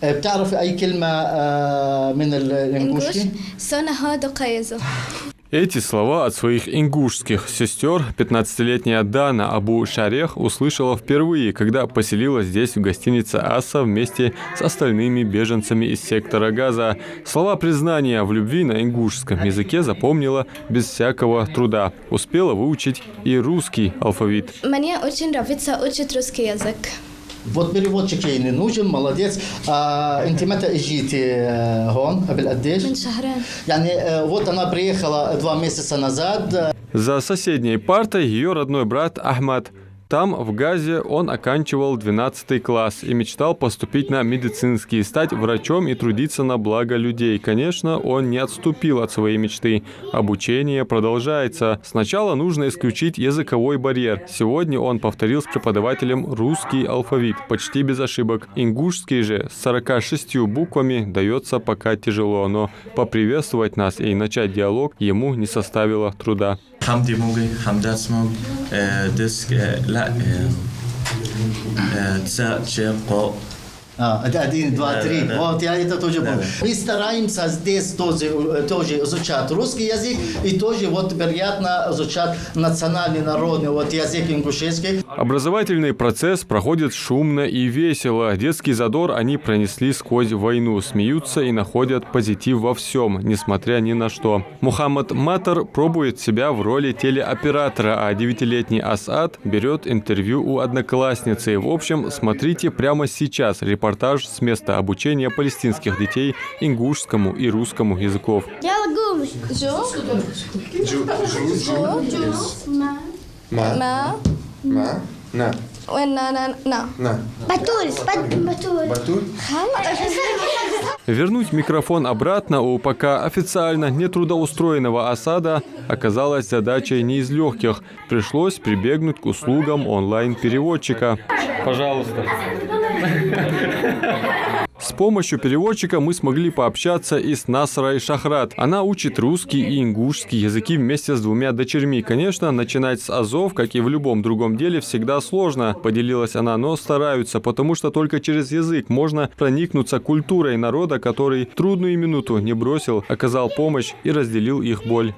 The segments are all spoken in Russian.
بتعرف أي كلمة من الإنجوشي؟ Эти слова от своих ингушских сестер 15-летняя Дана Абу Шарех услышала впервые, когда поселилась здесь, в гостинице «Аса», вместе с остальными беженцами из сектора Газа. Слова признания в любви на ингушском языке запомнила без всякого труда. Успела выучить и русский алфавит. Мне очень нравится учить русский язык. Вот переводчик ей не нужен, молодец. انت متى اجيتي هون قبل قديش؟ من شهرين. يعني вот она приехала 2 месяца назад. За соседней партой ее родной брат Ахмад. Там, в Газе, он оканчивал 12 класс и мечтал поступить на медицинский, стать врачом и трудиться на благо людей. Конечно, он не отступил от своей мечты. Обучение продолжается. Сначала нужно исключить языковой барьер. Сегодня он повторил с преподавателем русский алфавит, почти без ошибок. Ингушский же с 46 буквами дается пока тяжело, но поприветствовать нас и начать диалог ему не составило труда. حمدي موجي حمدات سموج ديسك لا تساء شيء Один, два, три. Вот я это тоже помню. Мы стараемся здесь тоже изучать русский язык и тоже вот приятно изучать национальный народный язык ингушетский. Образовательный процесс проходит шумно и весело. Детский задор они пронесли сквозь войну, смеются и находят позитив во всем, несмотря ни на что. Мухаммад Матар пробует себя в роли телеоператора, а 9-летний Асад берет интервью у одноклассницы. В общем, смотрите прямо сейчас репортаж с места обучения палестинских детей ингушскому и русскому языков. Вернуть микрофон обратно у пока официально нетрудоустроенного Асада оказалась задачей не из легких. Пришлось прибегнуть к услугам онлайн-переводчика. Пожалуйста. С помощью переводчика мы смогли пообщаться и с Насрой Шахрат. Она учит русский и ингушский языки вместе с 2 дочерьми. Конечно, начинать с азов, как и в любом другом деле, всегда сложно, поделилась она, но стараются, потому что только через язык можно проникнуться культурой народа, который трудную минуту не бросил, оказал помощь и разделил их боль.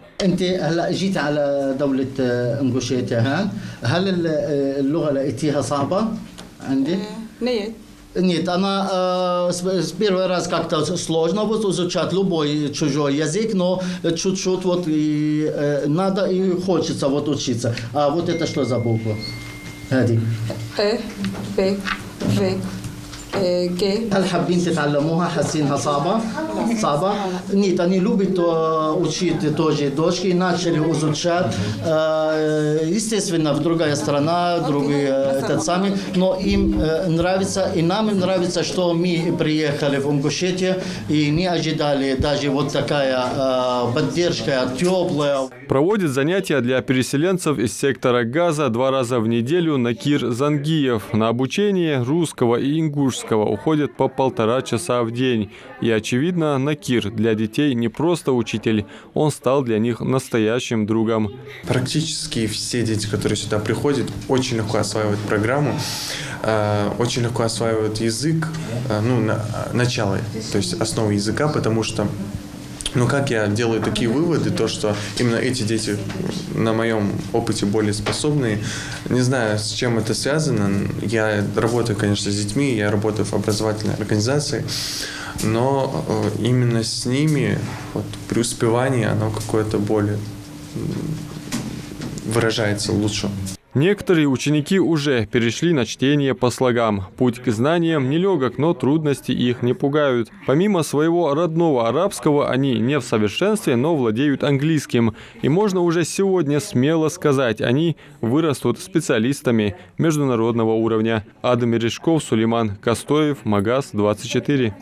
Нет, она с первый раз как-то сложно вот изучать любой чужой язык, но чуть-чуть вот и надо и хочется вот учиться. А вот это что за буква? هذه ب В Г. هل حابين تتعلموها؟ حاسينها صعبة؟ صعبة؟ Нет, они любят учить тоже дочки, начали изучать. Естественно, в другая страна, другой этот самый, но им нравится, и нам нравится, что мы приехали в Ингушетию, и не ожидали даже вот такая поддержка теплая. Проводит занятия для переселенцев из сектора Газа 2 раза в неделю Накир Зангиев. На обучение русского и ингушского уходит по 1,5 часа в день. И, очевидно, Накир для детей не просто учитель, он стал для них настоящим другом. Практически все дети, которые сюда приходят, очень легко осваивают программу, очень легко осваивают язык, начало, то есть основу языка, потому что как я делаю такие выводы, то, что именно эти дети на моем опыте более способные, не знаю, с чем это связано. Я работаю, конечно, с детьми, я работаю в образовательной организации, но именно с ними преуспевание, оно какое-то более выражается лучше. Некоторые ученики уже перешли на чтение по слогам. Путь к знаниям нелегок, но трудности их не пугают. Помимо своего родного арабского, они не в совершенстве, но владеют английским. И можно уже сегодня смело сказать, они вырастут специалистами международного уровня. Адам Мережков, Сулейман Костоев, Магаз 24.